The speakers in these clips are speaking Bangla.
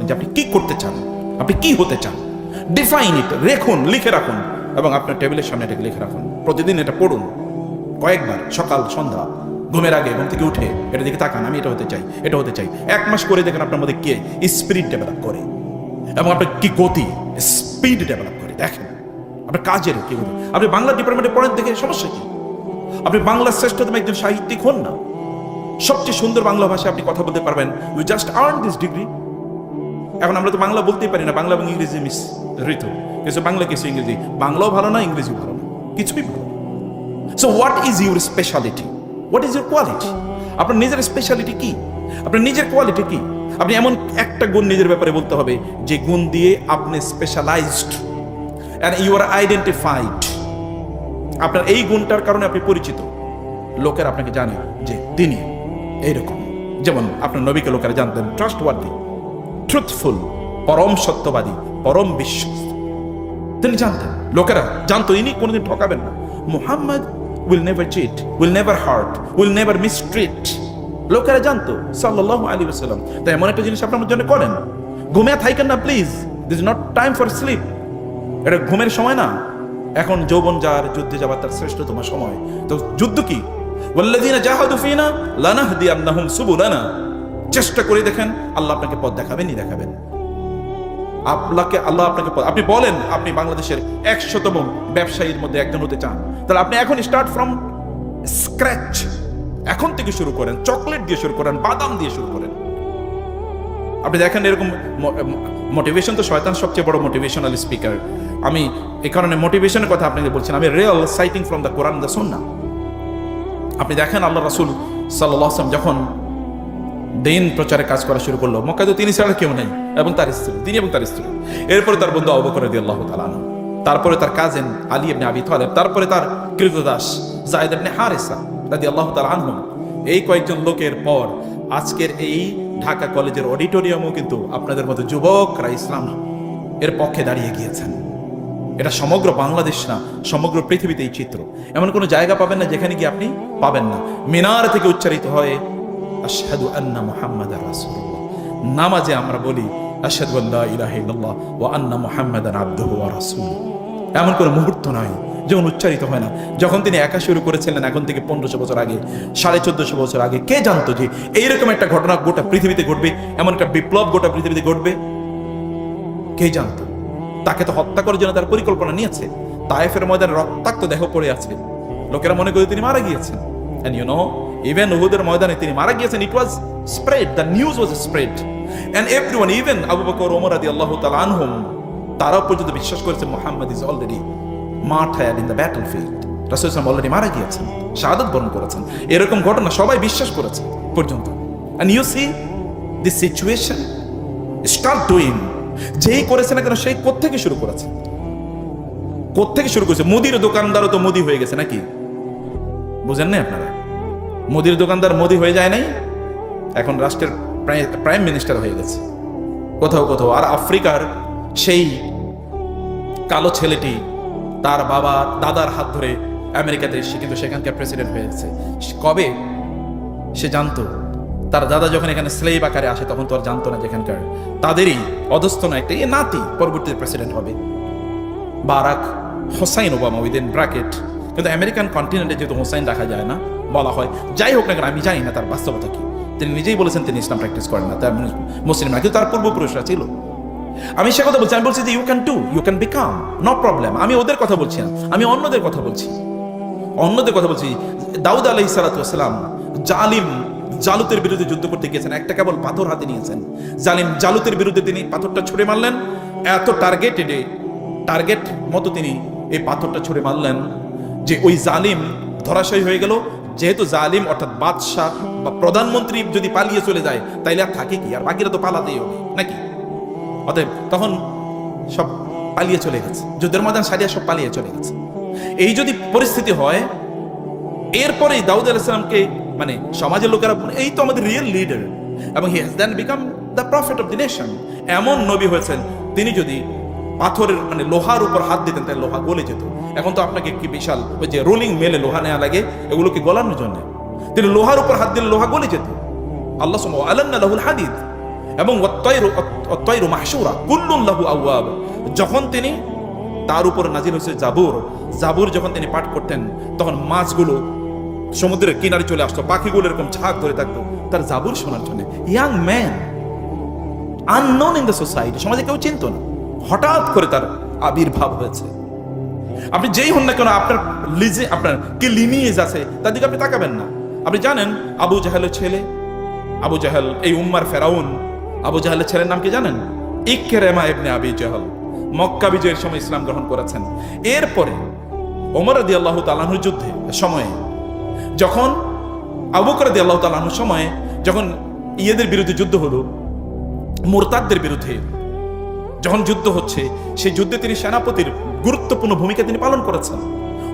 যে আপনি কি করতে চান, আপনি কি হতে চান। ডিফাইন ইট, রেখুন, লিখে রাখুন এবং আপনার টেবিলের সামনে এটাকে লিখে রাখুন। প্রতিদিন এটা পড়ুন কয়েকবার, সকাল সন্ধ্যা, ঘুমের আগে, ঘুম থেকে উঠে এটা দিকে তাকান, আমি এটা হতে চাই, এটা হতে চাই। 1 মাস করে দেখেন আপনার মধ্যে কে স্পিরিট ডেভেলপ করে এবং আপনার কি গতি, স্পিড ডেভেলপ করে। দেখেন আপনার কাজের কি গতি। আপনি বাংলা ডিপার্টমেন্টে পড়েন, দেখে সমস্যা কি? আপনি বাংলার শ্রেষ্ঠতম একজন সাহিত্যিক হন না, সবচেয়ে সুন্দর বাংলা ভাষায় আপনি কথা বলতে পারবেন, you just earn this degree. এখন আমরা তো বাংলা বলতেই পারি না, বাংলা এবং ইংরেজি মিশ্রিত, কিছু বাংলা কিছু ইংরেজি, বাংলাও ভালো না, ইংরেজি ভালো না, কিছুই ভালো না। So what is your speciality, what is your quality? আপনার নিজের স্পেশালিটি কি, আপনার নিজের কোয়ালিটি কি? আপনি এমন একটা গুণ নিজের ব্যাপারে বলতে হবে যে গুণ দিয়ে আপনি specialised and you are identified. আপনার এই গুণটার কারণে আপনি পরিচিত, লোকের আপনাকে জানে যে তিনি এইরকম। যেমন আপনার নবীকে লোকেরা জানতেন ট্রাস্টওয়ার্দি, ট্রুথফুল, পরম সত্যবাদী, পরম বিশ্বস্ত। তিনি জানতেন, লোকেরা জানতো ইনি কোনোদিন ঠকাবেন না। Muhammad will never cheat, will never hurt, will never mistreat। লোকেরা জানতো সাল্লাল্লাহু আলাইহি ওয়াসাল্লাম। তাই এমন একটা জিনিস আপনার জন্য করেন, ঘুমিয়ে থাকেন না please, this is not time for sleep. এটা ঘুমের সময় না, এখন যৌবন যার, যুদ্ধে যাবার তার শ্রেষ্ঠতম সময়। তো যুদ্ধ কি? ওয়াল্লাযীনা জাহাদু ফীনা লানাহদিয়ান্নাহুম সুবুলানা। চেষ্টা করে দেখেন, আল্লাহ আপনাকে পথ দেখাবেনই দেখাবেন। আল্লাহ আপনাকে আপনি বলেন আপনি বাংলাদেশের 100তম ব্যবসায়ীর মধ্যে একজন হতে চান, তাহলে আপনি এখন স্টার্ট ফ্রম স্ক্র্যাচ, এখন থেকে শুরু করেন, চকলেট দিয়ে শুরু করেন, বাদাম দিয়ে শুরু করেন। আপনি দেখেন এরকম মোটিভেশন, তো শয়তান সবচেয়ে বড় মোটিভেশনাল স্পিকার। আমি এই কারণে মোটিভেশনের কথা আপনাকে বলছি, আমি real citing from the Quran the সুন্নাহ। আপনি দেখেন আল্লাহ রাসূল সাল্লাল্লাহু আলাইহি ওয়াসাল্লাম যখন দিন প্রচারে কাজ করা শুরু করলো, মক্কায় তো তিনি ছাড়া কেউ নেই এবং তার স্ত্রী, তিনি এবং তার স্ত্রী, এরপরে তার বন্ধু আবু বকর রাদিয়াল্লাহু তাআলা আনহু, তারপরে তার কাজিন আলী ইবনে আবি তালেব, তারপরে তার কৃতদাস যায়েদ ইবনে হারিসা রাদিয়াল্লাহু তাআলা আনহু। এই কয়েকজন লোকের পর আজকের এই ঢাকা কলেজের অডিটোরিয়ামও কিন্তু আপনাদের মতো যুবকরা ইসলাম এর পক্ষে দাঁড়িয়ে গিয়েছেন। এটা সমগ্র বাংলাদেশ না, সমগ্র পৃথিবীতে এই চিত্র। এমন কোনো জায়গা পাবেন না যেখানে গিয়ে আপনি পাবেন না মিনার থেকে উচ্চারিত হয় আশহাদু আন্না মুহাম্মাদার রাসূলুল্লাহ। নামাজে আমরা বলি আশহাদু আল্লা ইলাহা ইল্লাল্লাহ ওয়া আন্না মুহাম্মাদান আবদুহু ওয়া রাসূলুহু। এমন কোনো মুহূর্ত নয় যখন উচ্চারিত হয় না। যখন তিনি একা শুরু করেছিলেন এখন থেকে 1500 বছর আগে, 1450 বছর আগে, কে জানতো যে এইরকম একটা ঘটনা গোটা পৃথিবীতে ঘটবে, এমন একটা বিপ্লব গোটা পৃথিবীতে ঘটবে? কে জানতো? তাকে তো হত্যা করার জন্য তার পরিকল্পনা নিয়েছে। তায়েফের ময়দানে রক্তাক্ত দেহ পড়ে আছে, লোকেরা মনে করে তিনি মারা গিয়েছেন। And you know, even উহুদের ময়দানে তিনি মারা গিয়েছেন, it was spread, the news was spread, and everyone, even Abu Bakr, Omar রাদিয়াল্লাহু তাআলা আনহুম, তারাও পর্যন্ত বিশ্বাস করেছে Muhammad is already martyred in the battlefield, রাসূল সাল্লাল্লাহু আলাইহি ওয়াসাল্লাম অলরেডি মারা গিয়েছেন, শাহাদাত বরণ করেছেন। এরকম ঘটনা সবাই বিশ্বাস করেছে পর্যন্ত। And you see this situation start doing, যেই করেছে না কেন সেই কোত্থেকে শুরু করেছে, কোত্থেকে শুরু করেছে? মুদির দোকানদারও তো মোদি হয়ে গেছে নাকি? বুঝেন না আপনারা? মোদির দোকানদার মোদি হয়ে যায় নাই, এখন রাষ্ট্রের প্রাইম মিনিস্টার হয়ে গেছে কোথাও কোথাও। আর আফ্রিকার সেই কালো ছেলেটি তার বাবা দাদার হাত ধরে আমেরিকাতে এসে কিন্তু সেখানকার প্রেসিডেন্ট হয়ে গেছে। কবে সে জানতো? তার দাদা যখন এখানে স্লেভ আকারে আসে তখন তো আর জানতো না যেখানকার তাদেরই অধস্তন একটা নাতি পরবর্তী প্রেসিডেন্ট হবে, Barack Hossain Obama within bracket. কিন্তু আমেরিকান কন্টিনেন্টে যেহেতু হোসাইন রাখা যায় না বলা হয়, যাই হোক না কেন আমি জানি না তার বাস্তবতা কি। তিনি নিজেই বলেছেন তিনি ইসলাম প্র্যাকটিস করেন না, তার মুসলিম না, কিন্তু তার পূর্বপুরুষরা ছিল। আমি সে কথা বলছি, আমি বলছি যে you can do, you can become, no problem. আমি ওদের কথা বলছি না, আমি অন্যদের কথা বলছি, অন্যদের কথা বলছি। দাউদ আলাইহিস সালাতু ওয়াস সালাম জালুতের বিরুদ্ধে যুদ্ধ করতে গিয়েছেন, একটা কেবল পাথর হাতে নিয়েছেন। জালুতের বিরুদ্ধে তিনি পাথরটা ছুঁড়ে মারলেন, এত টার্গেট মতো তিনি এই পাথরটা ছুঁড়ে মারলেন যে ওই জালিম ধরাশায়ী হয়ে গেল। যেহেতু জালিম অর্থাৎ বাদশাহ বা প্রধানমন্ত্রী যদি পালিয়ে চলে যায় তাইলে আর থাকে কি? আর বাকিরা তো পালাতেই হবে নাকি? অতএব তখন সব পালিয়ে চলে গেছে, যুদ্ধের ময়দান সারিয়া সব পালিয়ে চলে গেছে। এই যদি পরিস্থিতি হয়, এরপরেই দাউদ আলাইহিস সালামকে মানে সমাজের লোকেরা এই তো আমাদের রিয়েল লিডার, এবং he has then become the prophet of the nation. এমন নবী হয়েছেন তিনি যদি পাথরের মানে লোহার উপর হাত দিতেন তাহলে লোহা গলে যেত। এখন তো আপনাকে কি বিশাল ওই যে রোলিং মেলে লোহা নেওয়া লাগে এগুলোকে গলানোর জন্য, তিনি লোহার উপর হাত দিলে লোহা গলে যেত। আল্লাহ সুবহানাহু ওয়া তাআলা লাহুল হাদিদ, এবং অত্তয়রু মাহশুরা কুল্লুন লাহু আওয়াব, যখন তিনি তার উপর নাজিল হয়েছে জাবুর যখন তিনি পাঠ করতেন তখন মাছগুলো সমুদ্রের কিনারে চলে আসতো, পাখিগুলো এরকম ঝাঁক ধরে থাকতো তার জাবুর শোনার জন্য। Young man, unknown in the society, সমাজে কেউ চিনত না, হঠাৎ করে তার আবির্ভাব হয়েছে। আপনি যেই হন না কেন, আপনার কি লিনিয়েজ আছে তার দিকে আপনি তাকাবেন না। আপনি জানেন আবু জাহেলের ছেলে, আবু জাহেল এই উম্মার ফেরাউন, আবু জাহেলের ছেলের নাম কি জানেন? ইকরামা ইবনে আবি জাহল। মক্কা বিজয়ের সময় ইসলাম গ্রহণ করেছেন। এরপরে ওমর রাদিয়াল্লাহু তাআলা আনহুর যুদ্ধে সময়ে, যখন আবু বকর রাদিয়াল্লাহু তাআলা আনহুর সময়ে যখন ইয়েদের বিরুদ্ধে যুদ্ধ হলো, মুরতাদদের বিরুদ্ধে যখন যুদ্ধ হচ্ছে, সেই যুদ্ধে তিনি সেনাপতির গুরুত্বপূর্ণ ভূমিকা তিনি পালন করেছেন।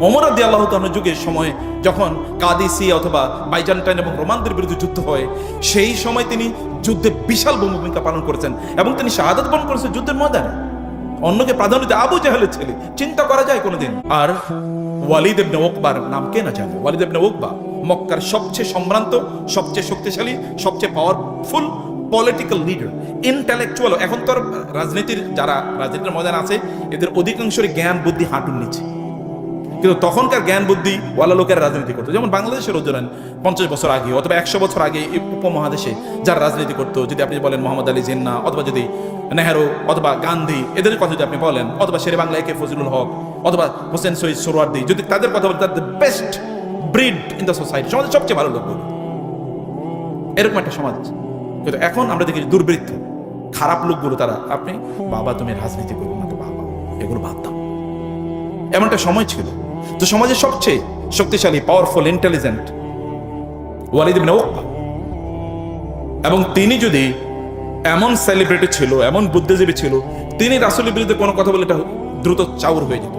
ওমর রাদিয়াল্লাহু তাআলা যুগের সময় যখন কাদিসিয়া অথবা বাইজান্টাইন এবং রোমানদের বিরুদ্ধে যুদ্ধ হয়, সেই সময় তিনি যুদ্ধে বিশাল ভূমিকা পালন করেছেন এবং তিনি শাহাদাত বরণ করেছেন যুদ্ধের ময়দানে। অন্যকে প্রাধান্য দিয়ে আবু জাহেলের ছেলে, চিন্তা করা যায় কোনোদিন? আর ওয়ালিদ ইবনে উকবার নাম কে না জানে? ওয়ালিদ ইবনে উকবা মক্কার সবচেয়ে সম্ভ্রান্ত, সবচেয়ে শক্তিশালী, সবচেয়ে পাওয়ারফুল পলিটিক্যাল লিডার, ইন্টেলেকচুয়াল। এখন তো যারা রাজনীতির ময়দান আছে এদের অধিকাংশের জ্ঞান বুদ্ধি হাঁটুর নিচে, কিন্তু তখনকার জ্ঞান বুদ্ধি ওয়ালা লোকের রাজনীতি করতো। যেমন বাংলাদেশের ধরেন 50 বছর আগে অথবা 100 বছর আগে উপমহাদেশে যারা রাজনীতি করতো, যদি আপনি বলেন মোহাম্মদ আলী জিন্না অথবা যদি নেহেরু অথবা গান্ধী, এদের কথা যদি আপনি বলেন, অথবা শেরে বাংলা একে ফজলুল হক অথবা হোসেন শহীদ সোহরাওয়ার্দী, যদি তাদের কথা বলেন, তাদের best breed in the society, সমাজের সবচেয়ে ভালো লোক, এরকম একটা সমাজ। কিন্তু এখন আমরা দেখি দুর্বৃত্ত খারাপ লোকগুলো, তারা আপনি বাবা তুমি রাজনীতি করবো না তো বাবা, এগুলো বাদ দাও। এমন একটা সময় ছিল। তো সমাজের সবচেয়ে শক্তিশালী, পাওয়ারফুল, ইন্টেলিজেন্ট ওয়ালিদ ইবনে উকবা, এবং তিনি যদি এমন সেলিব্রিটি ছিল, এমন বুদ্ধিজীবী ছিল, তিনি রাসূলের বিরুদ্ধে কোনো কথা বলে এটা দ্রুত চাউর হয়ে যেত।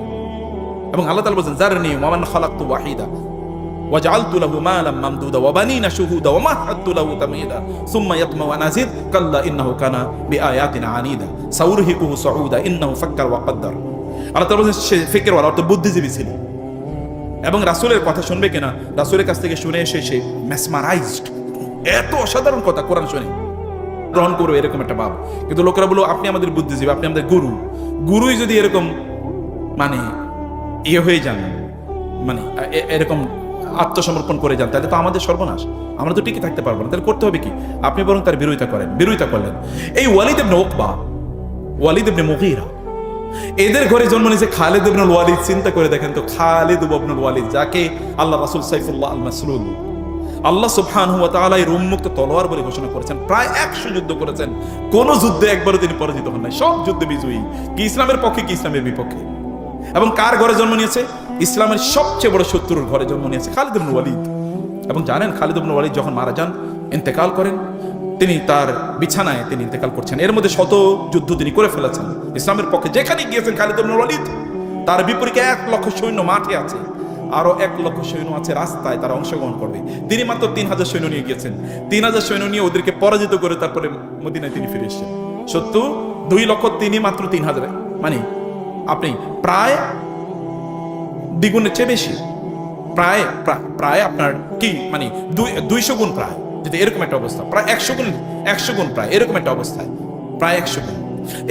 এবং আল্লাহ তাআলা বলেন যারনি ওয়া মান খালাকতু ওয়াহিদা ওয়া জাআলতু লাহু মালাম মামদুদা ওয়া বানিনা শুহুদা ওয়া মাহাদতু লাহু তামহিদা সুম্মা ইয়াতমাউ আন আযিদ কাল্লা ইন্নাহু কানা বিআয়াতিনা আনিদা সাউরহিকুহু সুউদা ইন্নাহু ফাক্কার ওয়া কদ্দার। আল্লাহ তাআলা বলেন সে ফিকিরওয়ালা, অর্থাৎ বুদ্ধিজীবী ছিল, এবং রাসূলের কথা শুনবে কিনা, রাসূলের কাছ থেকে শুনে এসে সে মেসমারাইজড, এত অসাধারণ কথা কোরআন শুনে গ্রহণ করবে, এরকম একটা ভাব। কিন্তু লোকেরা বলো আপনি আমাদের বুদ্ধিজীবী, আপনি আমাদের গুরুই যদি এরকম মানে ইয়ে হয়ে যান, মানে এরকম আত্মসমর্পণ করে যান, তাহলে তো আমাদের সর্বনাশ, আমরা তো টিকে থাকতে পারবো না। তাহলে করতে হবে কি? আপনি বরং তার বিরোধিতা করলেন। এই ওয়ালিদ ইবনে উকবা, ওয়ালিদ ইবনে মুগীরা, এদের ঘরে জন্ম নিয়েছে খালিদ ইবনুল ওয়ালিদ। চিন্তা করে দেখেন তো, খালিদ ইবনুল ওয়ালিদ, যাকে আল্লাহ রাসূল সাইফুল্লাহ আল মাসলুল, আল্লাহ সুবহানাহু ওয়া তাআলা এর উন্মুক্ত তলোয়ার বলে ঘোষণা করেছেন। প্রায় 100 যুদ্ধ করেছেন, কোন যুদ্ধে একবারও তিনি পরাজিত হন নাই, সব যুদ্ধে বিজয়ী, কি ইসলামের পক্ষে কি ইসলামের বিপক্ষে। এবং কার ঘরে জন্ম নিয়েছে? ইসলামের সবচেয়ে বড় শত্রুর ঘরে জন্ম নিয়েছে খালিদ ইবনুল ওয়ালিদ। এবং জানেন খালিদ ইবনুল ওয়ালিদ যখন মারা যান, ইন্তেকাল করেন, তিনি তার বিছানায় তিনি ইন্তেকাল করছেন। এর মধ্যে শত যুদ্ধ তিনি করে ফেলেছেন ইসলামের পক্ষে। যেখানে গিয়েছেন খালিদ ইবনুল ওয়ালিদ, তার বিপরীতে 1 লক্ষ সৈন্য মাঠে আছে, আরো 1 লক্ষ সৈন্য আছে রাস্তায়, তারা অংশগ্রহণ করবে। তিনি মাত্র 3000 সৈন্য নিয়ে গিয়েছেন। 3000 সৈন্য নিয়ে ওদেরকে পরাজিত করে তারপরে মদিনায় তিনি ফিরে এসেছেন। সত্য 2 লক্ষ, তিনি মাত্র 3000, মানে আপনি প্রায় দ্বিগুণের চেয়ে বেশি, প্রায় আপনার কি মানে 200 গুণ, প্রায় যদি এরকম একটা অবস্থা, প্রায় 100 গুণ প্রায় এরকম একটা অবস্থায়, প্রায় 100 গুণ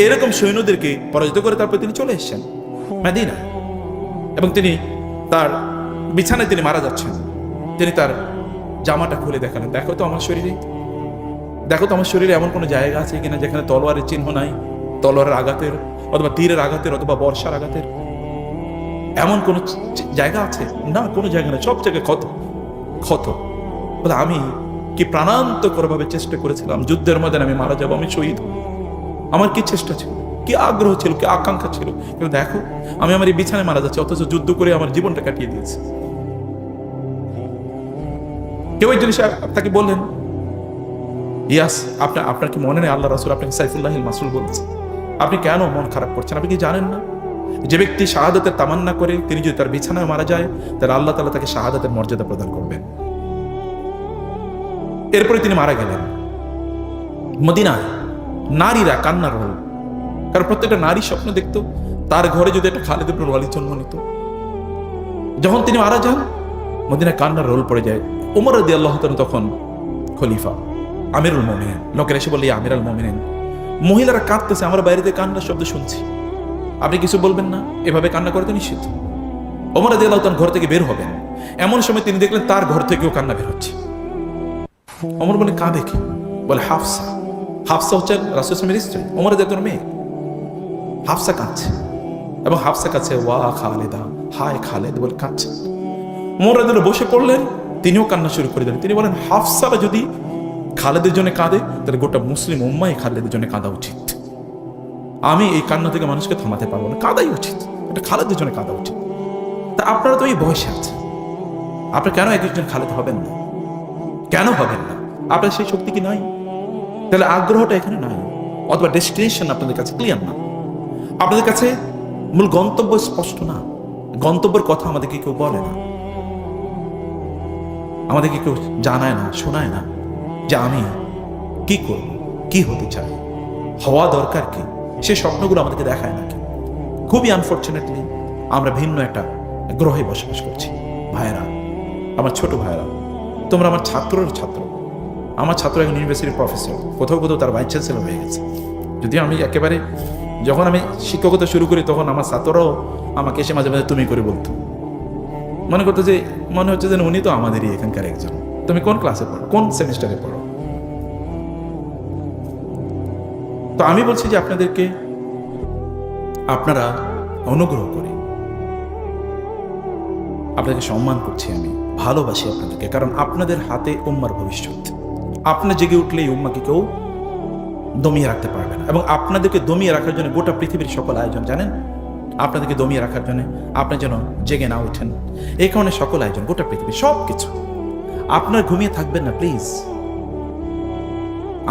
এরকম সৈন্যদেরকে পরাজিত করে তারপর তিনি চলে এসেছেন মদিনা। এবং তিনি তার বিছানায় তিনি মারা যাচ্ছেন, তিনি তার জামাটা খুলে দেখালেন, দেখো তো আমার শরীরে এমন কোনো জায়গা আছে কিনা যেখানে তলোয়ারের চিহ্ন নাই, তলোয়ারের আঘাতের অথবা তীরের আঘাতের অথবা বর্ষার আঘাতের, এমন কোন জায়গা আছে? না, কোনো জায়গা নেই, সব জায়গায় ক্ষত। বলে আমি কি প্রাণান্তকর ভাবে চেষ্টা করেছিলাম, যুদ্ধের ময়দানে আমি মারা যাবো, আমি শহীদ, আমার কি চেষ্টা ছিল, কি আগ্রহ ছিল, কি আকাঙ্ক্ষা ছিল, কিন্তু দেখো আমি আমার এই বিছানায় মারা যাচ্ছি, অথচ যুদ্ধ করে আমার জীবনটা কাটিয়ে দিয়েছে। কেউ একজন তাকে বললেন, ইয়াস, আপনার কি মনে নেই আল্লাহ রাসূল আপনাকে সাইফুল্লাহ মাসলুল বলেছে, আপনি কেন মন খারাপ করছেন? আপনি কি জানেন না যে ব্যক্তি শাহাদাতের তামান্না করে তিনি যদি তার বিছানায় মারা যায়, তাহলে আল্লাহ তাআলা তাকে শাহাদাতের মর্যাদা প্রদান করবেন। এরপরে তিনি মারা গেলেন। মদিনায় নারীরা কান্নার রোল, কারণ প্রত্যেকটা নারী স্বপ্ন দেখতো তার ঘরে যদি একটা খালিদ ইবনুল ওয়ালিদ জন্ম নিত। যখন তিনি মারা যান, মদিনায় কান্নার রোল পড়ে যায়। ওমর রাদিয়াল্লাহু তাআলা তখন খলিফা, আমিরুল মুমিনিন, লোকেরা এসে বলে আমিরুল মুমিনিন, মহিলারা কাঁদতেছে, আমরা বাইরে থেকে কান্নার শব্দ শুনছি, আপনি কিছু বলবেন না? এভাবে কান্না করে তো নিষিদ্ধ। ওমর রাদিয়াল্লাহু তাআলা ঘর থেকে বের হবেন, এমন সময় তিনি দেখলেন তার ঘর থেকেও কান্না বের হচ্ছে। ওমর বলে কাঁদে কি? বলে হাফসা। হাফসা হচ্ছেন রাসূল সাল্লাল্লাহু আলাইহি ওয়াসাল্লামের স্ত্রী, ওমরের একজন মেয়ে। হাফসা কাঁদছে এবং হাফসা কাছে ওয়া খালেদা, হায় খালেদ বলে কাঁদছে। ওমর রাদিয়াল্লাহু বসে পড়লেন, তিনিও কান্না শুরু করে দিলেন। তিনি বলেন হাফসারা যদি খালেদের জন্য কাঁদে তাহলে গোটা মুসলিম উম্মাই খালেদের জন্য কাঁদা উচিত। আমি এই কান্না থেকে মানুষকে থামাতে পারবো না, কাঁদাই উচিত, এটা খালেদের জন্য কাঁদা উচিত। তা আপনারা তো এই বয়সে আছেন, আপনি কেন একজন খালেদ হবেন না? কেন হবেন না? আপনার সেই শক্তি কি নাই? তাহলে আগ্রহটা এখানে নাই, অথবা ডেস্টিনেশন আপনাদের কাছে ক্লিয়ার না, আপনাদের কাছে মূল গন্তব্য স্পষ্ট না। গন্তব্যের কথা আমাদেরকে কেউ বলে না, আমাদেরকে কেউ জানায় না, শোনায় না যে আমি কি করব, কি হতে চাই, হওয়া দরকার কি, সেই স্বপ্নগুলো আমাদেরকে দেখায় নাকি। খুবই আনফর্চুনেটলি আমরা ভিন্ন একটা গ্রহে বসবাস করছি। ভাইয়েরা, আমার ছোট ভাইয়েরা, তোমরা আমার ছাত্রের ছাত্র। আমার ছাত্র এখন ইউনিভার্সিটির প্রফেসর, কোথাও কোথাও তার ভাইস চ্যান্সেলর হয়ে গেছে। যদিও আমি একেবারে যখন আমি শিক্ষকতা শুরু করি তখন আমার ছাত্ররাও আমাকে এসে মাঝে মাঝে তুমি করে বলতো, মনে করতো যে মনে হচ্ছে যেন উনি তো আমাদেরই এখানকার একজন। তুমি কোন ক্লাসে পড়ো, কোন সেমিস্টারে পড়ো? তো আমি বলছি যে আপনাদেরকে, আপনারা অনুগ্রহ করে, আপনাকে সম্মান করছি, আমি ভালোবাসি আপনাদেরকে, কারণ আপনাদের হাতে উম্মার ভবিষ্যৎ। আপনার জেগে উঠলে এই উম্মাকে কেউ দমিয়ে রাখতে পারবে না। এবং আপনাদেরকে দমিয়ে রাখার জন্য গোটা পৃথিবীর সকল আয়োজন, জানেন, আপনাদেরকে দমিয়ে রাখার জন্য, আপনি যেন জেগে না ওঠেন, এই কারণে সকল আয়োজন, গোটা পৃথিবী সব কিছু। আপনার ঘুমিয়ে থাকবেন না প্লিজ।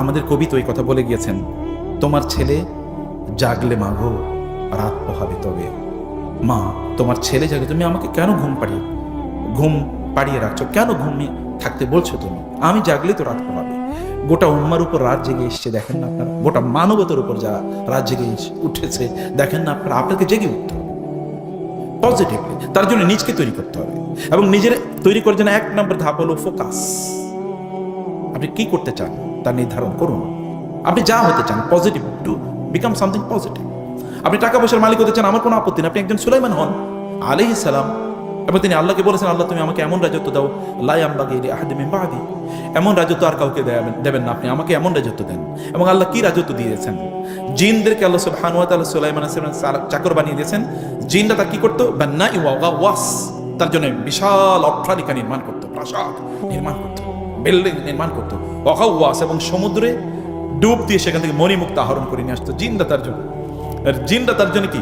আমাদের কবি তো এই কথা বলে গিয়েছেন, তোমার ছেলে জাগলে মাগো রাত পোহাবে তবে। মা, তোমার ছেলে জাগে, তুমি আমাকে কেন ঘুম পাড়িয়ে রাখছো, কেন ঘুমিয়ে থাকতে বলছো তুমি? আমি জাগলে তো রাত পোহাবে। গোটা উম্মার উপর রাত জেগে এসছে, দেখেন না আপনারা? গোটা মানবতার উপর যা রাত জেগে উঠেছে, দেখেন না আপনারা? আপনাকে জেগে উঠতে হবে পজিটিভলি, তার জন্য নিজকে তৈরি করতে হবে। এবং নিজের তৈরি করার জন্য 1 নম্বর ধাপ হলো ফোকাস। আপনি কি করতে চান তা নির্ধারণ করুন। আপনি যা হতে চান, positive, to become something positive. আপনি টাকা পয়সার মালিক হতে চান, আমার কোনো আপত্তি নেই, আপনি একজন সুলাইমান হন আলাইহিস সালাম। এবং তিনি আল্লাহকে বলেছেন, আল্লাহ তুমি আমাকে এমন রাজত্ব দাও, লা ইয়ামবাগি লিআহাদিন মিন বাদি, এমন রাজত্ব আর কাউকে দেবেন না, আপনি আমাকে এমন রাজত্ব দেন। এবং আল্লাহ কি রাজত্ব দিয়েছেন? জিনদেরকে আল্লাহ সুবহানাহু ওয়া তাআলা সুলাইমান আলাইহিস সালাম চাকর বানিয়ে দিয়েছেন। জিনরা তা কি করতো? বান্নাই ওয়া গাওয়াস, তার জন্য বিশাল অট্টালিকা নির্মাণ করতো, প্রাসাদ নির্মাণ করতো, বিল্ডিং নির্মাণ করতো। ওয়া গাওয়াস, এবং সমুদ্রে ডুব দিয়ে সেখান থেকে মণিমুক্তা আহরণ করে নিয়ে আসতো জিনরা তার জন্য। আর জিনরা তার জন্য কি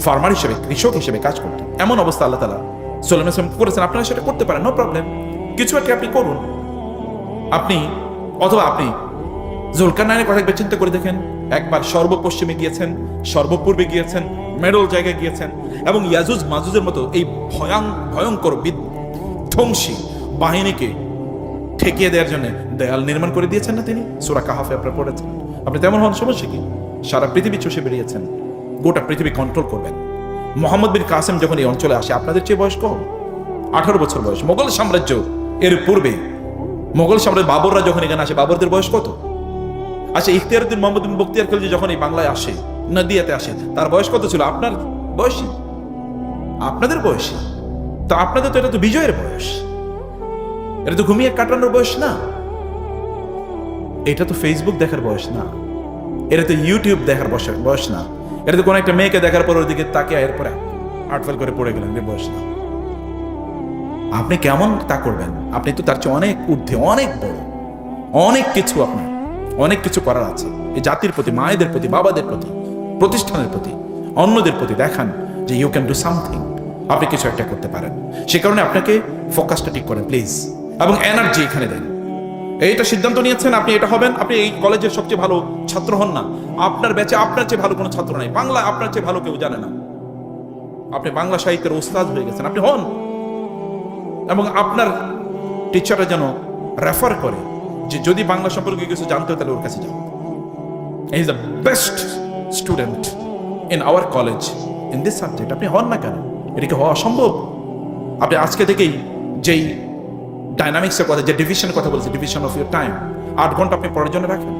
ফার্মার হিসেবে, কৃষক হিসেবে কাজ করতো। এমন অবস্থা আল্লাহ তাআলা সুলাইমান আলাইহিস করেছেন। আপনারা সেটা করতে পারেন, নো প্রবলেম, কিছু একটা আপনি করুন। আপনি অথবা আপনি জুলকারনাইনের কথা একবার চিন্তা করে দেখেন, একবার সর্বপশ্চিমে গিয়েছেন, সর্বপূর্বে গিয়েছেন, মেডল জায়গায় গিয়েছেন, এবং ইয়াজুজ মাজুজের মতো এই ভয়ঙ্কর বিধ্বংসী বাহিনীকে ঠেকিয়ে দেওয়ার জন্য দেয়াল নির্মাণ করে দিয়েছেন না তিনি? সূরা কাহাফে আপনারা পড়েছেন। আপনি তেমন হন, সমস্যা কি? সারা পৃথিবী চষে বেরিয়েছেন, গোটা পৃথিবী কন্ট্রোল করবেন। মোহাম্মদ বিন কাসেম যখন এই অঞ্চলে আসে, আপনাদের চেয়ে বয়স কম, 18 বছর বয়স। মোগল সাম্রাজ্য এর পূর্বে, মোগল সাম্রাজ্য বাবররা যখন এখানে আসে, বাবরদের বয়স কত? আচ্ছা, ইখতিয়ারউদ্দিন মোহাম্মদ বিন বখতিয়ার খিলজি যখন এই বাংলায় আসে, নদিয়াতে আসে, তার বয়স কত ছিল? আপনার বয়সী, আপনাদের বয়সী। তা আপনাদের তো এটা তো বিজয়ের বয়স, এটা তো ঘুমিয়ে কাটানোর বয়স না, এটা তো ফেসবুক দেখার বয়স না, এটা তো ইউটিউব দেখার বয়স না, এটা তো কোনো একটা মেয়েকে দেখার পর ওর দিকে তাকে এরপরে আটফেল করে পড়ে গেলেন, বয়স না। আপনি কেমন তা করবেন? আপনি তো তার চেয়ে অনেক ঊর্ধ্বে, অনেক বড়, অনেক কিছু, আপনার অনেক কিছু করার আছে। এই জাতির প্রতি, মায়েদের প্রতি, বাবাদের প্রতি, প্রতিষ্ঠানের প্রতি, অন্যদের প্রতি দেখান যে ইউ ক্যান ডু সামথিং, আপনি কিছু একটা করতে পারেন। সে কারণে আপনাকে ফোকাসটা ঠিক করেন প্লিজ, এবং এনার্জি এখানে দেন। এইটা সিদ্ধান্ত নিয়েছেন আপনি এটা হবেন, আপনি এই কলেজের সবচেয়ে ভালো ছাত্র হন না, আপনার ব্যাচে আপনার চেয়ে ভালো কোনো ছাত্র নাই, বাংলা আপনার চেয়ে ভালো কেউ জানে না, আপনি বাংলা সাহিত্যের ওস্তাদ হয়ে গেছেন, আপনি হন। এবং আপনার টিচাররা যেন রেফার করে যে যদি বাংলা সম্পর্কে কিছু জানতে হয় তাহলে ওর কাছে যাও, he is the best student in our college in this subject. আপনি হন না কেন? এটা কি হওয়া সম্ভব? আপনি আজকে থেকেই যেই ডাইনামিক্সের কথা, যে ডিভিশনের কথা বলছি, ডিভিশন অফ ইউর টাইম, 8 ঘন্টা আপনি পড়ার জন্য রাখেন।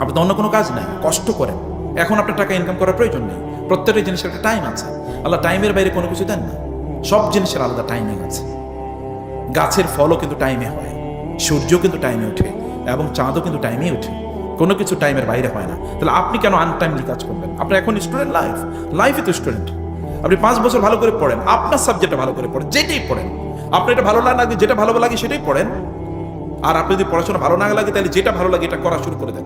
আপনার তো অন্য কোনো কাজ নাই, কষ্ট করেন। এখন আপনার টাকা ইনকাম করার প্রয়োজন নেই। প্রত্যেকটা জিনিসের একটা টাইম আছে। আল্লাহ টাইমের বাইরে কোনো কিছু দেন না, সব জিনিসের আলাদা টাইমিং আছে। গাছের ফলও কিন্তু টাইমে হয়, সূর্য কিন্তু টাইমে ওঠে, এবং চাঁদও কিন্তু টাইমে ওঠে। কোনো কিছু টাইমের বাইরে হয় না। তাহলে আপনি কেন আনটাইমলি কাজ করবেন? আপনার এখন স্টুডেন্ট লাইফে তো স্টুডেন্ট। আপনি 5 বছর ভালো করে পড়েন, আপনার সাবজেক্টটা ভালো করে পড়েন, যেটাই পড়েন। আপনার এটা ভালো লাগে, যেটা ভালো লাগে সেটাই পড়েন। আর আপনি যদি পড়াশোনা ভালো না লাগে, তাহলে যেটা ভালো লাগে এটা করা শুরু করে দেন।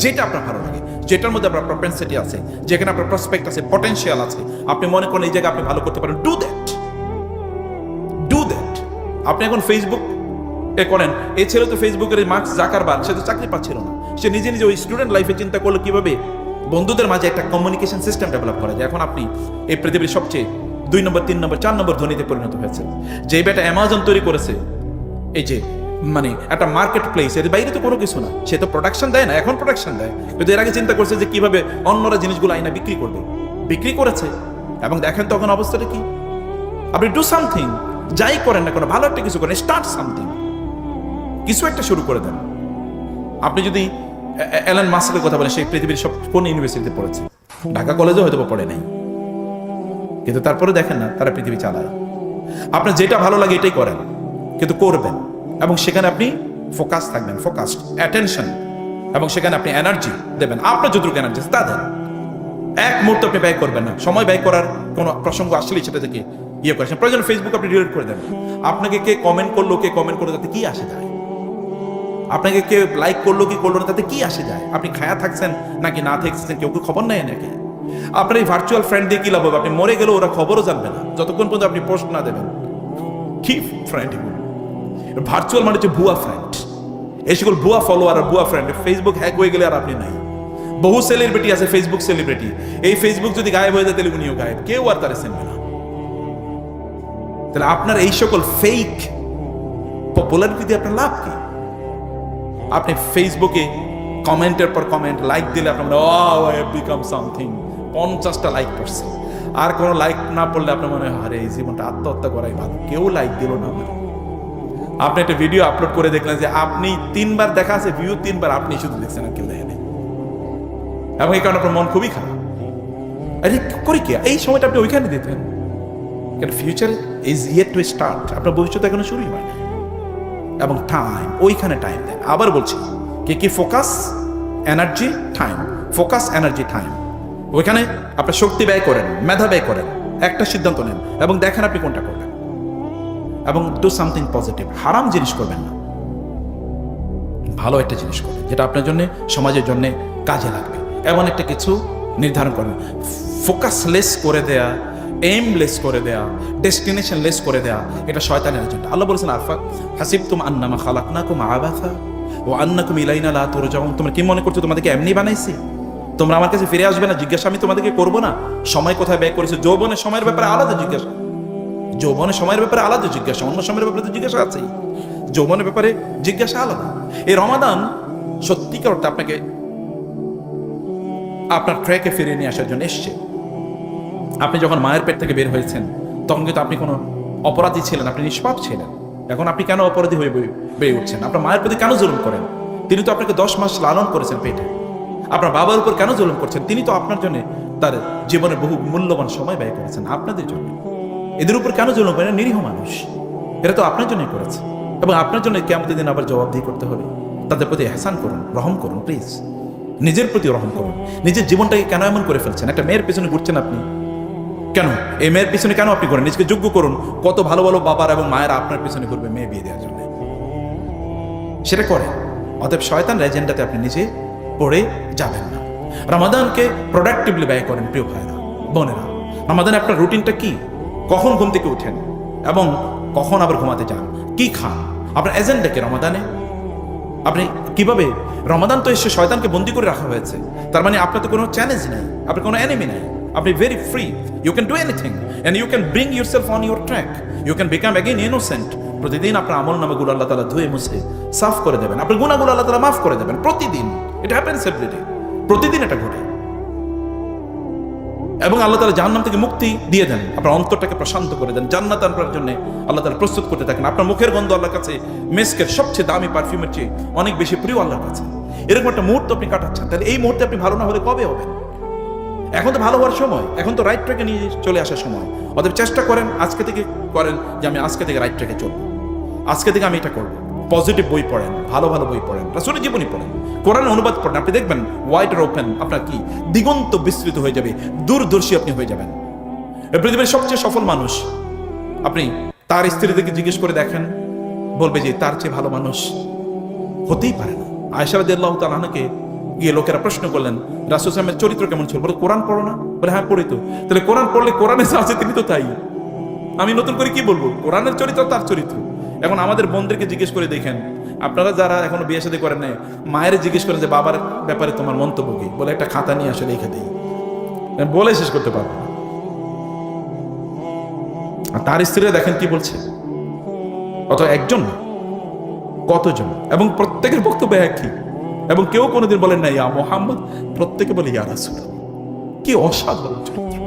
যেটা আপনার ভালো লাগে, যেটার মধ্যে আপনার প্রপেন্সিটি আছে, যেখানে আপনার প্রসপেক্ট আছে, পটেনশিয়াল আছে, আপনি মনে করেন এই জায়গায় আপনি ভালো করতে পারেন, ডু দ্যাট। আপনি এখন ফেসবুক করেন, এই ছেলে তো ফেসবুকের মার্ক জাকারবার্গ, সে তো চাকরি পাচ্ছিল না। সে নিজে নিজে ওই স্টুডেন্ট লাইফে চিন্তা করলো কিভাবে বন্ধুদের মাঝে একটা কমিউনিকেশন সিস্টেম ডেভেলপ করা যায়। এখন আপনি এই পৃথিবীর সবচেয়ে 2 নম্বর 3 নম্বর 4 নম্বর ধনীতে পরিণত হয়েছে। যে বেটা অ্যামাজন তৈরি করেছে, এই যে মানে একটা মার্কেট প্লেস, এর বাইরে তো কোনো কিছু না। সে তো প্রোডাকশন দেয় না, এখন প্রোডাকশন দেয়, কিন্তু এর আগে চিন্তা করছে যে কিভাবে অন্যরা জিনিসগুলো আইনা বিক্রি করবে। বিক্রি করেছে, এবং দেখেন তখন অবস্থাটা কি। আপনি ডু সামথিং, যাই করেন না কোনো, ভালো একটা কিছু করেন, স্টার্ট সামথিং, কিছু একটা শুরু করে দেন। আপনি যদি এলন মাস্কের কথা বলেন, সেই পৃথিবীর সব কোন ইউনিভার্সিটিতে পড়েছে? ঢাকা কলেজে হয়তো পড়ে নাই, কিন্তু তারপরে দেখেন না তারা পৃথিবী চালায়। আপনার যেটা ভালো লাগে এটাই করেন, কিন্তু করবেন, এবং সেখানে আপনি ফোকাস থাকবেন, ফোকাসড অ্যাটেনশন, এবং সেখানে আপনি এনার্জি দেবেন। আপনার যতটুকু এনার্জি তা দেন। এক মুহূর্ত আপনি ব্যয় করবেন না। সময় ব্যয় করার কোনো প্রসঙ্গ আসলেই সেটা থেকে ইয়ে করেছেন। প্রয়োজন ফেসবুক আপনি ডিলিট করে দেন। আপনাকে কে কমেন্ট করলো, কে কমেন্ট করলো, তাতে কি আসে যায়? আপনাকে কে লাইক করলো কি করলো না, তাতে কি আসে যায়? আপনি খায়া থাকছেন নাকি না থাকছেন, কেউ খবর নেয় নাকি? আপনার এই ভার্চুয়াল ফ্রেন্ড দিয়ে কি লাভ হবে? আপনি মরে গেলেও ওরা খবরও জানবে না যতক্ষণ পর্যন্ত আপনি পোস্ট না দেবেন। কি ফ্রেন্ড এগুলো? ভার্চুয়াল মানে হচ্ছে ভুয়া ফ্রেন্ড। এই সকল ভুয়া ফলোয়ার আর ভুয়া ফ্রেন্ড, ফেসবুক হ্যাক হয়ে গেলে আর আপনি নাই। বহু সেলিব্রিটি আছে ফেসবুক সেলিব্রিটি, এই ফেসবুক যদি গায়েব হয়ে যায় তাহলে উনিও গায়েব, কেউ আর তারা চিনবে না। তাহলে আপনার এই সকল ফেক পপুলারিটি দিয়ে আপনার লাভ কি? আপনি ফেসবুকে কমেন্টের পর কমেন্ট, লাইক দিলে আপনার আই হ্যাভ বিকাম সামথিং, 50টা লাইক করছে। আর কোনো লাইক না পড়লে আপনার মনে হয় আরে এই জীবনটা আত্মহত্যা করাই ভালো, কেউ লাইক দিল না। আপনি একটা ভিডিও আপলোড করে দেখলেন যে আপনি 3 বার দেখা আছে ভিউ, 3 বার আপনি শুধু দেখছেন আর কেউ দেখেনি, এবং এই কারণে আপনার মন খুবই খারাপ। আরে করি কি, এই সময়টা আপনি ওইখানে দিতেন। কারণ future is yet to start, আপনার ভবিষ্যৎ এখনো শুরুই হয় না। এবং টাইম, ওইখানে টাইম দেন। আবার বলছি, কি focus, energy, time. Focus, energy, time. ওইখানে আপনার শক্তি ব্যয় করেন, মেধা ব্যয় করেন, একটা সিদ্ধান্ত নেন এবং দেখেন আপনি কোনটা করবেন। এবং ডু সামথিং পজিটিভ, হারাম জিনিস করবেন না, ভালো একটা জিনিস করবেন যেটা আপনার জন্য, সমাজের জন্য কাজে লাগবে। এমন একটা কিছু নির্ধারণ করবেন। ফোকাসলেস করে দেয়া, এইমলেস করে দেয়া, ডেস্টিনেশন লেস করে দেয়া, এটা শয়তানের এজেন্ডা। আল্লাহ বলেছেন আরফা হাসিবতুম আন্নামা খালাকনাকুম আবাসা ওয়া আন্নাকুম ইলাইনা লা তুরজাউন। তোমরা কি মনে করছো তোমাদেরকে এমনি বানাইছি? তোমরা আমার কাছে ফিরে আসবে না? জিজ্ঞাসা আমি তোমাদেরকে করবো না? সময় কোথায় ব্যয় করেছে? যৌবনের সময়ের ব্যাপারে আলাদা জিজ্ঞাসা, যৌবনের সময়ের ব্যাপারে আলাদা জিজ্ঞাসা, অন্য সময়ের ব্যাপারে তো জিজ্ঞাসা আছেই, যৌবনের ব্যাপারে জিজ্ঞাসা আলাদা। এই রমাদান সত্যিকার অর্থে আপনাকে আপনার ট্র্যাকে ফিরিয়ে নিয়ে আসার জন্য এসছে। আপনি যখন মায়ের পেট থেকে বের হয়েছেন তখন কিন্তু আপনি কোনো অপরাধী ছিলেন, আপনি নিষ্পাপ ছিলেন। এখন আপনি কেন অপরাধী হয়ে বেড়ে উঠছেন? আপনার মায়ের প্রতি কেন জুলুম করেন? তিনি তো আপনাকে 10 মাস লালন করেছেন পেটে। আপনার বাবার উপর কেন জুলুম করছেন? তিনি তো আপনার জন্য তার জীবনের বহু মূল্যবান সময় ব্যয় করেছেন আপনাদের জন্য। এদের উপর কেন জুলুম করেন? নিরীহ মানুষ, এরা তো আপনার জন্যই করেছে, এবং আপনার জন্য কিয়ামতের দিন আবার জবাবদিহি করতে হবে। তাদের প্রতি ইহসান করুন, রহম করুন, প্লিজ নিজের প্রতি রহম করুন। নিজের জীবনটাকে কেন এমন করে ফেলছেন? একটা মেয়ের পেছনে ঘুরছেন আপনি কেন? এই মেয়ের পিছনে কেন আপনি করেন? নিজেকে যোগ্য করুন। কত ভালো ভালো বাবার এবং মায়েরা আপনার পিছনে করবে মেয়ে বিয়ে দেওয়ার জন্য, সেটা করেন। অতএব শয়তানের এজেন্ডাতে আপনি নিজে পড়ে যাবেন না। রমাদানকে প্রোডাক্টিভলি ব্যয় করেন প্রিয় ভাইরা বোনেরা। রমাদানে আপনার রুটিনটা কি? কখন ঘুম থেকে উঠেন এবং কখন আবার ঘুমাতে যান? কি খান? আপনার এজেন্ডা কি রমাদানে? আপনি কিভাবে? রমাদান তো এসে শয়তানকে বন্দী করে রাখা হয়েছে, তার মানে আপনার তো কোনো চ্যালেঞ্জ নেই, আপনার কোনো এনিমি নাই, আপনি very free, you can do anything and you can bring yourself on your track, you can become again innocent. প্রতিদিন আপনার আমল নামাগুলো আল্লাহ তাআলা ধুয়ে মুছে সাফ করে দেবেন, আপনার গুনাহগুলো আল্লাহ তাআলা মাফ করে দেবেন প্রতিদিন। ইট হ্যাপেন্স এভরি ডে, প্রতিদিন এটা ঘটে। এবং আল্লাহ তাআলা জাহান্নাম থেকে মুক্তি দিয়ে দেন, আপনার অন্তরটাকে প্রশান্ত করে দেন, জান্নাত আপনার জন্য আল্লাহ তাআলা প্রস্তুত করতে থাকেন। আপনার মুখের গন্ধ আল্লাহর কাছে মেস্কের সবচেয়ে দামি পারফিউমের চেয়ে অনেক বেশি প্রিয় আল্লাহর কাছে। এরকম একটা মুহূর্ত আপনি কাটাচ্ছেন, তাহলে এই মুহূর্তে আপনি ভালো না হলে কবে হবেন? এখন তো ভালো হওয়ার সময়, এখন তো রাইট ট্র্যাকে নিয়ে চলে আসার সময়। অতএব চেষ্টা করেন, আজকে থেকে করেন যে আমি আজকে থেকে রাইট ট্র্যাকে চলবো, আজকে থেকে আমি এটা করবো। পজিটিভ বই পড়েন, ভালো ভালো বই পড়েন, রাসূলের জীবনী পড়েন, কোরআনের অনুবাদ পড়েন। আপনি দেখবেন ওয়াইড ওপেন, আপনার কি দিগন্ত বিস্তৃত হয়ে যাবে, দূরদর্শী আপনি হয়ে যাবেন। পৃথিবীর সবচেয়ে সফল মানুষ, আপনি তার স্ত্রীদেরকে জিজ্ঞেস করে দেখেন, বলবে যে তার চেয়ে ভালো মানুষ হতেই পারে না। আয়েশা রাদিয়াল্লাহু তাআলা আনহাকে গিয়ে লোকেরা প্রশ্ন করলেন, রাসূল সাল্লাল্লাহু আলাইহি ওয়াসাল্লামের চরিত্র কেমন ছিল? বলে কোরআন পড়ো না? বলে হ্যাঁ পড়ি তো। তাহলে কোরআন পড়লে কোরআনে যা আছে তিনি তো তাই, আমি নতুন করে কি বলবো? কোরআনের চরিত্র তার চরিত্র। এখন আমাদের বোনদেরকে জিজ্ঞেস করে দেখেন, আপনারা যারা এখনো বিয়ে শাদী করেন নাই, মায়ের জিজ্ঞেস করেন যে বাবার ব্যাপারে তোমার মন্তব্য কি? বলে একটা খাতা নিয়ে আসলে লিখে দিই, বলে শেষ করতে পারবো না। আর তার স্ত্রীরা দেখেন কি বলছে, অত একজন না, কতজন, এবং প্রত্যেকের বক্তব্য একই, এবং কেউ কোনোদিন বলেন না ইয়া মুহাম্মদ, প্রত্যেকে বলে ইয়া রাসূল। কি অসাধারণ চরিত্র!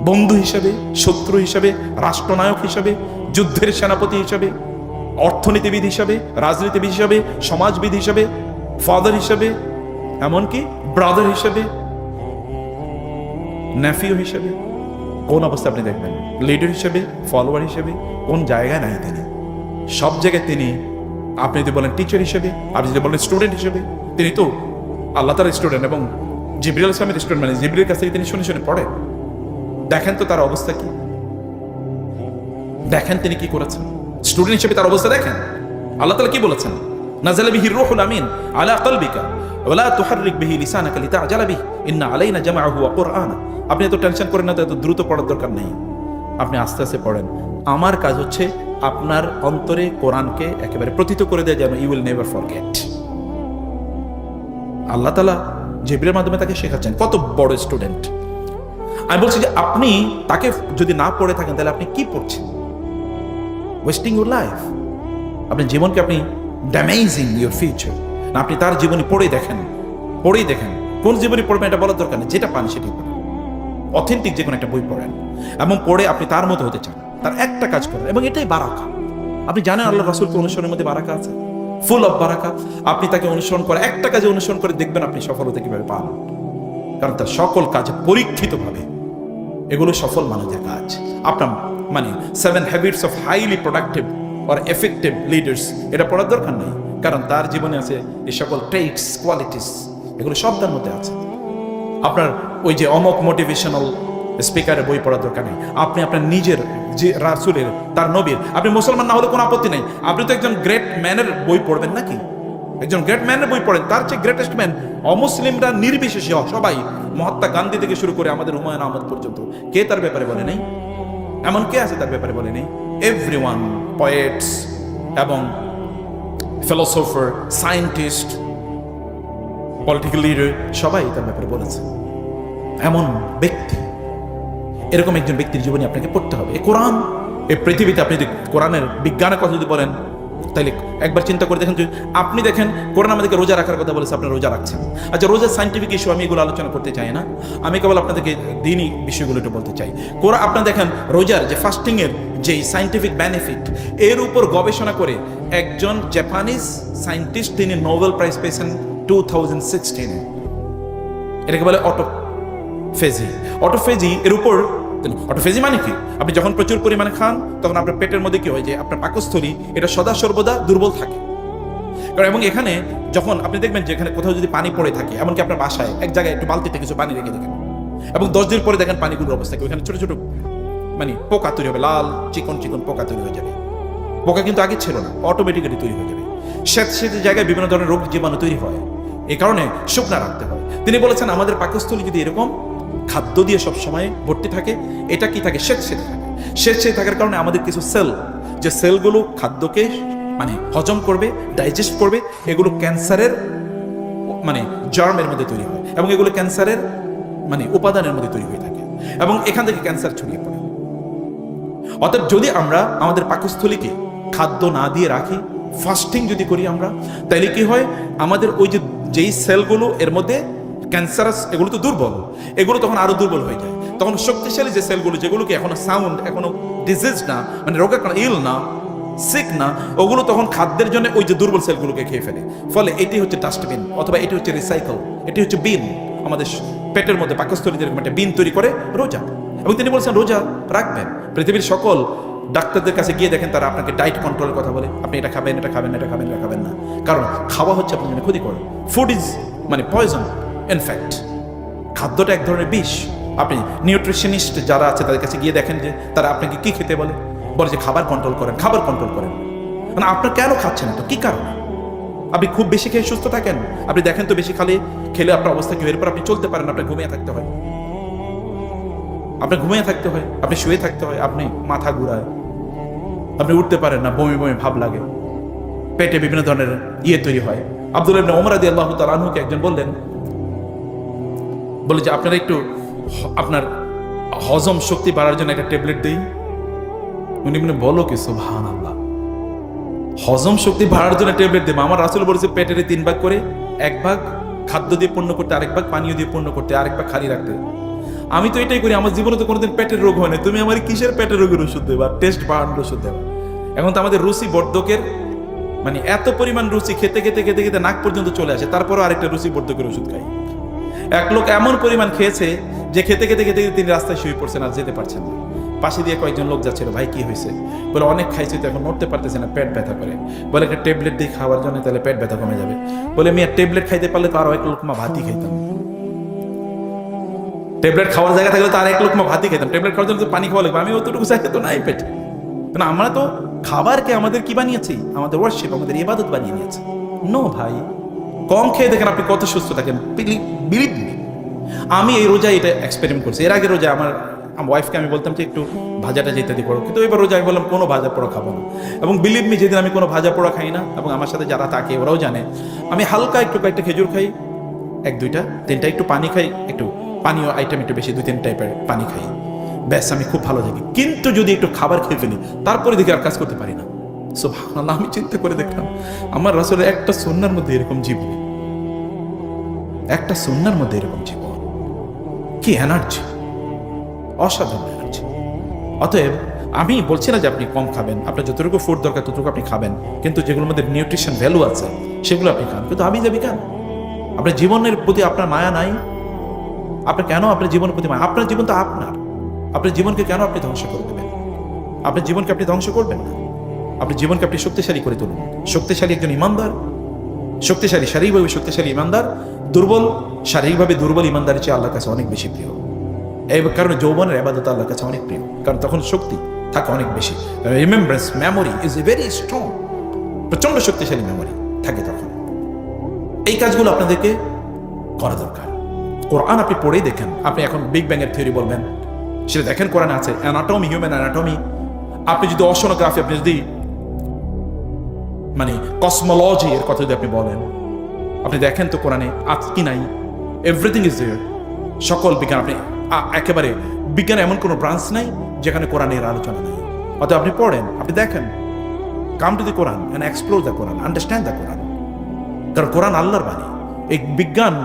বন্ধু হিসেবে, শত্রু হিসেবে, রাষ্ট্রনায়ক হিসেবে, যুদ্ধের সেনাপতি হিসেবে, অর্থনীতিবিদ হিসেবে, রাজনীতিবিদ হিসেবে, সমাজবিদ হিসেবে, ফাদার হিসেবে, এমনকি ব্রাদার হিসেবে, নেফিউ হিসেবে, কোন অবস্থা আপনি দেখবেন, লিডার হিসেবে, ফলোয়ার হিসেবে, কোন জায়গায় নাই তিনি। সব জায়গায় তিনি, আপনি যদি বলেন টিচার হিসেবে, আপনি যদি বলেন স্টুডেন্ট হিসেবে, তিনি তো আল্লাহ তাআলার স্টুডেন্ট এবং জিবরিল আলাইহিস সালামের স্টুডেন্ট, মানে জিবরিলের কাছ থেকে তিনি শুনে শুনে পড়েন। দেখেন তো তার অবস্থা কি, দেখেন তিনি কি করেছেন। স্টুডেন্ট হিসেবে তার অবস্থা দেখেন। আল্লাহ তাআলা কি বলেছেন? নাযালা বিহি রূহুল আমিন আলা কলবিকা ওয়ালা তুহাররিক বিহি লিসানাকা লিতা'জালা বিহি ইন্না আলাইনা জামাআহু ওয়া কুরআনা। আপনি এত টেনশন করেন না, এত দ্রুত পড়ার দরকার নেই, আপনি আস্তে আস্তে পড়েন। আমার কাজ হচ্ছে আপনার অন্তরে কোরআনকে একেবারে প্রথিত করে দেয়, যেন ইউ উইল নেভার ফরগেট। আল্লাহ তাআলা জিবরিলের মাধ্যমে তাকে শেখাচ্ছেন। কত বড় স্টুডেন্ট! আমি বলছি যে আপনি তাকে যদি না পড়ে থাকেন, তাহলে আপনি কি পড়ছেন? Wasting your life. আপনার জীবনকে আপনি ড্যামেজিং ইউর ফিউচার। না, আপনি তার জীবনী পড়েই দেখেন, পড়েই দেখেন। কোন জীবনী পড়বেন এটা বলার দরকার নেই, যেটা পান সেটাই পড়েন। অথেন্টিক যে কোনো একটা বই পড়েন এবং পড়ে আপনি তার মতো হতে চান, তার একটা কাজ করেন, এবং এটাই বারাকা। আপনি জানেন আল্লাহ রাসূলকে অনুসরণের মধ্যে বারাকা আছে, ফুল অফ বারাকা। আপনি তাকে অনুসরণ করে, একটা কাজে অনুসরণ করে দেখবেন আপনি সফলতা কিভাবে পান, কারণ তার সকল কাজ পরীক্ষিতভাবে, এগুলো সফল মানুষের কাজ। আপনার মানে 7 habits of highly productive or effective leaders, এটা পড়ার দরকার নেই, কারণ তার জীবনে আছে এই সকল ট্রেটস, কোয়ালিটিস, এগুলো সব তার মধ্যে আছে। আপনার ওই যে অমক মোটিভেশনাল স্পিকারের বই পড়ার দরকার নেই। আপনি আপনার নিজের যে রাসূলের, তার নবীর, আপনি মুসলমান না হলে কোনো আপত্তি নেই, আপনি তো একজন গ্রেট ম্যানের বই পড়বেন নাকি? একজন গ্রেট ম্যানের বই পড়েন, তার চেয়ে গ্রেটেস্ট ম্যান অমুসলিমরা নির্বিশেষে সবাই, মহাত্মা গান্ধী থেকে শুরু করে আমাদের হুমায়ুন আহমদ পর্যন্ত, কে তার ব্যাপারে বলে নেই? এমন কে আছে তার ব্যাপারে বলে নেই? এভরিওয়ান, পোয়েটস এবং ফিলোসোফার, সায়েন্টিস্ট, পলিটিক্যাল লিডার, সবাই তার ব্যাপারে বলেছে। এমন ব্যক্তি, এরকম একজন ব্যক্তির জীবনী আপনাকে পড়তে হবে। এই কোরআন, এই পৃথিবীতে আপনি যদি কোরআনের বিজ্ঞানের কথা যদি বলেন, তাহলে একবার চিন্তা করে দেখেন, আপনি দেখেন কোরআন আমাদেরকে রোজা রাখার কথা বলেছে, আপনি রোজা রাখছেন। আচ্ছা, রোজার সাইন্টিফিক ইস্যু আমি এগুলো আলোচনা করতে চাই না, আমি কেবল আপনাদেরকে দিনই বিষয়গুলো একটু বলতে চাই। কোরআন, আপনি দেখেন রোজার যে ফাস্টিং এর যে সাইন্টিফিক বেনিফিট, এর উপর গবেষণা করে একজন জাপানিজ সায়েন্টিস্ট, তিনি নোবেল প্রাইজ পেয়েছেন 2016-এ। এটাকে বলে অটোফেজি। অটোফেজি এর উপর, অটোফেজি মানে কি? আপনি যখন প্রচুর পরিমাণে খান, তখন আপনার পেটের মধ্যে কি হয়, যে আপনার পাকস্থলী এটা সদা সর্বদা দুর্বল থাকে। কারণ এবং এখানে যখন আপনি দেখবেন যে এখানে কোথাও যদি পানি পড়ে থাকে, এমনকি আপনার বাসায় এক জায়গায় একটু বালতিতে কিছু পানি রেখে দেখেন, এবং 10 দিন পরে দেখেন পানিগুলোর অবস্থা কি, ওখানে ছোট ছোট মানে পোকা তৈরি হবে, লাল চিকন চিকন পোকা তৈরি হয়ে যাবে। পোকা কিন্তু আগে ছিল না, অটোমেটিক্যালি তৈরি হয়ে যাবে। স্যাঁতস্যাঁতে জায়গায় বিভিন্ন ধরনের রোগ জীবাণু তৈরি হয়, এই কারণে শুকনা রাখতে হয়। তিনি বলেছেন আমাদের পাকস্থলী যদি এরকম খাদ্য দিয়ে সব সময় ভর্তি থাকে, এটা কি থাকে, স্যাঁতস্যাঁতে থাকে। স্যাঁতস্যাঁতে থাকার কারণে আমাদের কিছু সেল, যে সেলগুলো খাদ্যকে মানে হজম করবে, ডাইজেস্ট করবে, এগুলো ক্যান্সারের মানে জার্মের মধ্যে তৈরি হয়, এবং এগুলো ক্যান্সারের মানে উপাদানের মধ্যে তৈরি হয়ে থাকে, এবং এখান থেকে ক্যান্সার ছড়িয়ে পড়ে। অতএব যদি আমরা আমাদের পাকস্থলীকে খাদ্য না দিয়ে রাখি, ফাস্টিং যদি করি আমরা, তাহলে কি হয়, আমাদের ওই যেই সেলগুলো এর মধ্যে ক্যান্সারাস, এগুলো তো দুর্বল, এগুলো তখন আরো দুর্বল হয়ে যায়। তখন শক্তিশালী যে সেলগুলো, যেগুলোকে এখনো সাউন্ড, এখনো ডিজিজ না, মানে রোগে ইল না, সিক না, ওগুলো তখন খাদ্যের জন্য ওই যে দুর্বল সেলগুলোকে খেয়ে ফেলে। ফলে এটি হচ্ছে ডাস্টবিন, অথবা এটি হচ্ছে রিসাইকেল, এটি হচ্ছে বিন। আমাদের পেটের মধ্যে পাকস্থলীতে এরকম একটা বিন তৈরি করে রোজা। এবং তিনি বলছেন রোজা রাখবেন। পৃথিবীর সকল ডাক্তারদের কাছে গিয়ে দেখেন তারা আপনাকে ডায়েট কন্ট্রোলের কথা বলে, আপনি এটা খাবেন, এটা খাবেন, এটা খাবেন, এটা খাবেন না। কারণ খাওয়া হচ্ছে আপনার জন্য ক্ষতিকর। ফুড ইজ মানে পয়জন। ইনফ্যাক্ট খাদ্যটা এক ধরনের বিষ। আপনি নিউট্রিশনিস্ট যারা আছে তাদের কাছে গিয়ে দেখেন যে তারা আপনাকে কি খেতে বলে, বলে যে খাবার কন্ট্রোল করেন, খাবার কন্ট্রোল করেন। মানে আপনার কেন খাচ্ছেন তো, কি কারণে? আপনি খুব বেশি খেয়ে সুস্থ থাকেন, আপনি দেখেন তো বেশি খেলে আপনার অবস্থা কি, এরপর আপনি চলতে পারেন, আপনার ঘুমিয়ে থাকতে হয়, আপনার ঘুমিয়ে থাকতে হয়, আপনি শুয়ে থাকতে হয়, আপনি মাথা ঘুরায়, আপনি উঠতে পারেন না, বমি বমি ভাব লাগে, পেটে বিভিন্ন ধরনের তৈরি হয়। আব্দুল্লাহ ইবনে ওমর রাদিয়াল্লাহু তাআলা আনহুকে একজন বললেন, বলে যে আপনারা একটু আপনার হজম শক্তি বাড়ার জন্য একটা ট্যাবলেট দেই। উনি বলে বলো কি, সুবহানাল্লাহ, হজম শক্তি বাড়ার জন্য ট্যাবলেট দেবো? আমার রাসূল বলেছে পেটের 3 ভাগ করে, 1 ভাগ খাদ্য দিয়ে পূর্ণ করতে, আরেক ভাগ পানীয় দিয়ে পূর্ণ করতে, আরেক ভাগ খালি রাখতে। আমি তো এটাই করি, আমার জীবনে তো কোনোদিন পেটের রোগ হয় না, তুমি আমার কিসের পেটের রোগের ওষুধ দেবা, টেস্ট বাড়ানোর ওষুধ দেবা? এখন তো আমাদের রুচি বর্ধকের মানে এত পরিমাণ রুচি, খেতে খেতে খেতে খেতে নাক পর্যন্ত চলে আসে, তারপরও আরেকটা রুচি বর্ধকের ওষুধ খাই। এক লোক এমন পরিমাণ খেয়েছে যে খেতে খেতে খেতে খেতে তিনি রাস্তায় শুয়ে পড়ছেন, আর যেতে পারছেন না। পাশে দিয়ে কয়েকজন লোক যাচ্ছিল, ভাই কি হয়েছে? বলে অনেক খাইছি তো এখন নড়তে পারতেছে না, পেট ব্যথা করে। বলে একটা ট্যাবলেট দিয়ে খাওয়ার জন্য, তাহলে পেট ব্যথা কমে যাবে। বলে আমি ট্যাবলেট খাইতে পারলে তো আরো 1 লোকমা ভাতই খাইতাম। ট্যাবলেট খাওয়ার জায়গা থাকলে তো আর 1 লোকমা ভাতই খাইতাম। ট্যাবলেট খাওয়ার জন্য তো পানি খাওয়া লাগবে, আমি অতটুকু জায়গা তো নাই পেটে। না, আমরা তো খাবারকে আমাদের কি বানিয়েছি, আমাদের ওয়ার্শিপ, আমাদের ইবাদত বানিয়ে নিয়েছি। নো ভাই, কম খেয়ে দেখেন আপনি কত সুস্থ থাকেন। বিলিভ মি, আমি এই রোজায় এটা এক্সপেরিমেন্ট করছি। এর আগে রোজায় আমার ওয়াইফকে আমি বলতাম যে একটু ভাজাটা ইত্যাদি করো, কিন্তু এবার রোজায় আমি বললাম কোনো ভাজা পোড়া খাবো না। এবং বিলিভ মি, যেদিন আমি কোনো ভাজা পোড়া খাই না, এবং আমার সাথে যারা থাকে ওরাও জানে, আমি হালকা একটু কয়েকটা খেজুর খাই, 1-2টা 3টা, একটু পানি খাই, একটু পানীয় আইটেম একটু বেশি 2-3 টাইপের পানি খাই, ব্যাস আমি খুব ভালো থাকি। কিন্তু যদি একটু খাবার খেয়ে ফেলি, তারপরে দেখি আর কাজ করতে পারি না। সুবহানাল্লাহ, আমি চিন্তা করে দেখলাম আমার রাসূলের একটা সুন্নাহর মধ্যে এরকম জীবন, একটা সুন্নাহর মধ্যে এরকম জীবন, কি এনার্জি, অসাধারণ এনার্জি। অতএব আমি বলছি না যে আপনি কম খাবেন, আপনার যতটুকু ফুড দরকার ততটুকু আপনি খাবেন, কিন্তু যেগুলোর মধ্যে নিউট্রিশন ভ্যালু আছে সেগুলো আপনি খান। কিন্তু আমি যাবি কেন? আপনার জীবনের প্রতি আপনার মায়া নাই? আপনার কেন আপনার জীবনের প্রতি মায়া? আপনার জীবন তো আপনার, আপনার জীবনকে কেন আপনি ধ্বংস করে দেবেন? আপনার জীবনকে আপনি ধ্বংস করবেন না, আপনার জীবনকে আপনি শক্তিশালী করে তুলুন। শক্তিশালী একজন ইমানদার, শক্তিশালী শারীরিকভাবে শক্তিশালী ইমানদার, দুর্বল শারীরিকভাবে দুর্বল ইমানদারের চেয়ে আল্লাহর কাছে অনেক বেশি প্রিয়। এই কারণে যৌবনের ইবাদত আল্লাহর কাছে অনেক প্রিয়, কারণ তখন শক্তি থাকে অনেক বেশি। Remembrance memory is a very strong, প্রচন্ড শক্তিশালী মেমোরি থাকে তখন। এই কাজগুলো আপনাদেরকে করা দরকার। কোরআন আপনি পড়েই দেখেন, আপনি এখন বিগ ব্যাং এর থিওরি বলবেন, সেটা দেখেন কোরআনে আছে, অ্যানাটমি, হিউম্যান অ্যানাটমি। আপনি যদি ওশনোগ্রাফি, আপনি যদি মানে কসমোলজি এর কথা যদি আপনি বলেন, আপনি দেখেন তো কোরআনে আজ কি নাই, এভরিথিং ইজ দেয়ার। সকল বিজ্ঞান, আপনি একেবারে বিজ্ঞানে এমন কোনো ব্রাঞ্চ নাই যেখানে কোরআনের আলোচনা নেই। অতএব আপনি পড়েন, আপনি দেখেন, come to the Quran and explore the Quran, understand the Quran. কারণ কোরআন আল্লাহর বাণী। এই বিজ্ঞান